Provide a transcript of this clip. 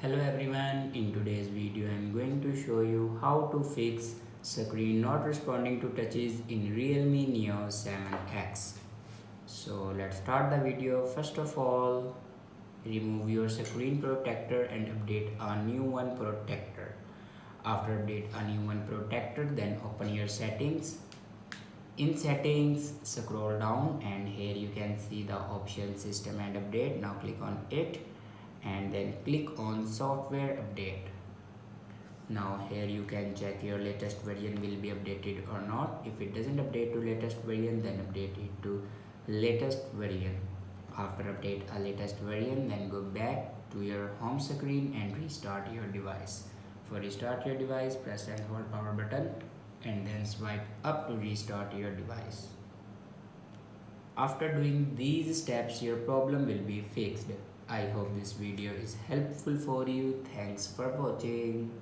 Hello everyone, in today's video I am going to show you how to fix screen not responding to touches in Realme Neo 7X. So let's start the video. First of all, remove your screen protector and update a new one protector. After update a new one protector, then open your settings. In settings, scroll down and here you can see the option system and update. Now click on it and then click on software update. Now here you can check your latest version will be updated or not. If it doesn't update to latest version, then update it to latest version. After update a latest version, then go back to your home screen and restart your device. For restart your device, press and hold power button and then swipe up to restart your device. After doing these steps, your problem will be fixed. I hope this video is helpful for you. Thanks for watching.